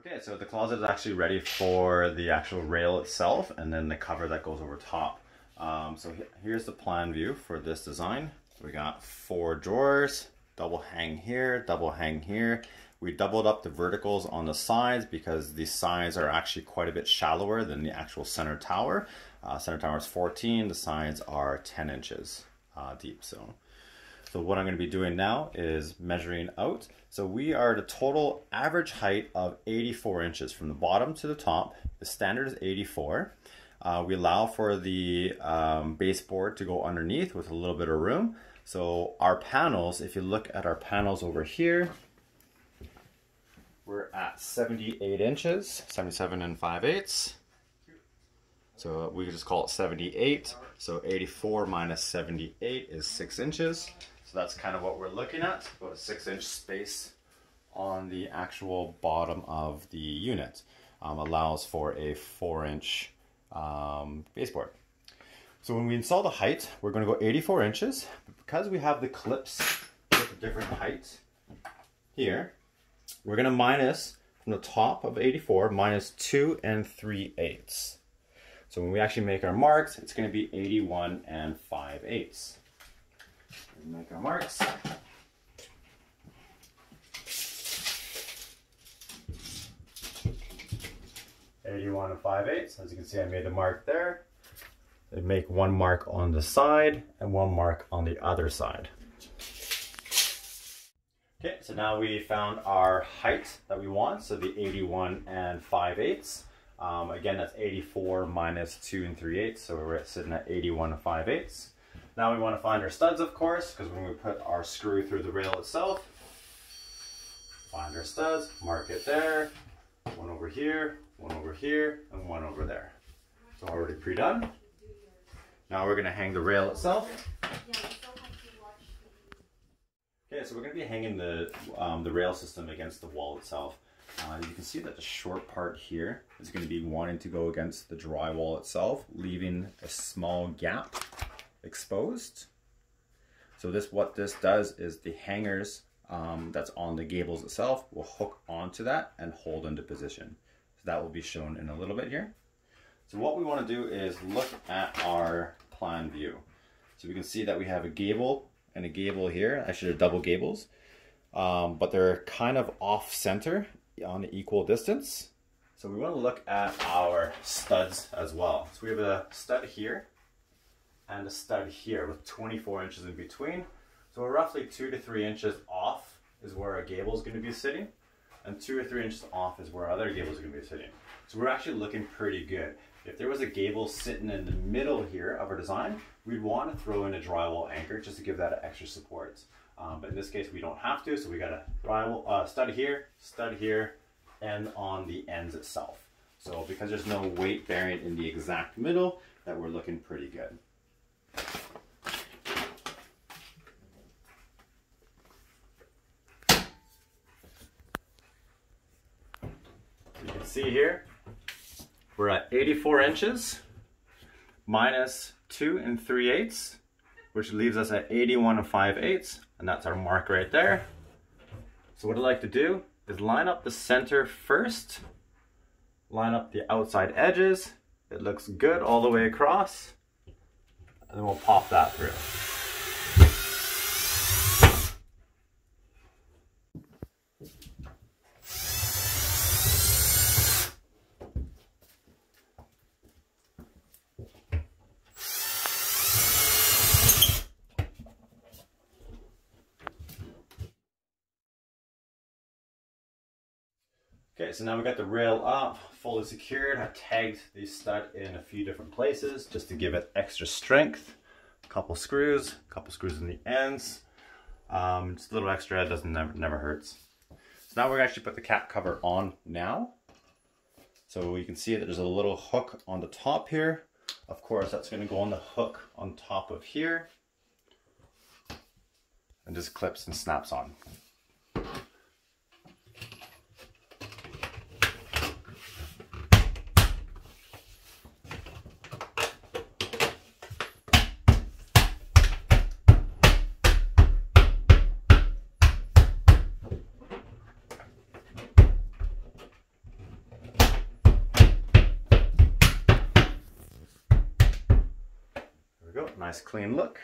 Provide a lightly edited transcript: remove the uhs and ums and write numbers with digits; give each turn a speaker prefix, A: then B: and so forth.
A: Okay, so the closet is actually ready for the actual rail itself and then the cover that goes over top. Here's the plan view for this design. We got 4 drawers, double hang here, double hang here. We doubled up the verticals on the sides because the sides are actually quite a bit shallower than the actual center tower. Center tower is 14, the sides are 10 inches deep. So what I'm going to be doing now is measuring out. So we are at a total average height of 84 inches from the bottom to the top. The standard is 84. We allow for the baseboard to go underneath with a little bit of room. So our panels, if you look at our panels over here, we're at 78 inches, 77 and 5/8. So we just call it 78. So 84 minus 78 is 6 inches. So that's kind of what we're looking at, about a 6-inch space on the actual bottom of the unit. Allows for a 4-inch baseboard. So when we install the height, we're going to go 84 inches. But because we have the clips with a different height here, we're going to minus from the top of 84, minus 2 3/8. So when we actually make our marks, it's going to be 81 5/8. Make our marks. (81 5/8). As you can see, I made the mark there. I make one mark on the side and one mark on the other side. Okay, so now we found our height that we want, so the 81 5/8. Again, that's 84 minus 2 3/8, so we're sitting at 81 5/8. Now we want to find our studs, of course, because when we put our screw through the rail itself, find our studs, mark it there, one over here, and one over there. So already pre-done. Now we're going to hang the rail itself. Okay, so we're going to be hanging the rail system against the wall itself. You can see that the short part here is going to be wanting to go against the drywall itself, leaving a small gap exposed. So what this does is the hangers that's on the gables itself will hook onto that and hold into position. So that will be shown in a little bit here. So what we want to do is look at our plan view. So we can see that we have a gable and a gable here. Actually, they're double gables, but they're kind of off center on an equal distance. So we want to look at our studs as well. So we have a stud here and a stud here with 24 inches in between. So we're roughly 2 to 3 inches off is where our gable is going to be sitting, and 2 or 3 inches off is where our other gables are going to be sitting. So we're actually looking pretty good. If there was a gable sitting in the middle here of our design, we'd want to throw in a drywall anchor just to give that extra support. But in this case, we don't have to, so we got a drywall stud here, and on the ends itself. So because there's no weight bearing in the exact middle, that we're looking pretty good. You can see here, we're at 84 inches minus 2 3/8, which leaves us at 81 5/8, and that's our mark right there. So what I'd like to do is line up the center first, line up the outside edges. It looks good all the way across, and then we'll pop that through. Okay, so now we got the rail up, fully secured. I've tagged the stud in a few different places just to give it extra strength. A couple screws in the ends. Just a little extra, it never hurts. So now we're gonna actually put the cap cover on now. So you can see that there's a little hook on the top here. Of course, that's gonna go on the hook on top of here and just clips and snaps on. we go, nice clean look.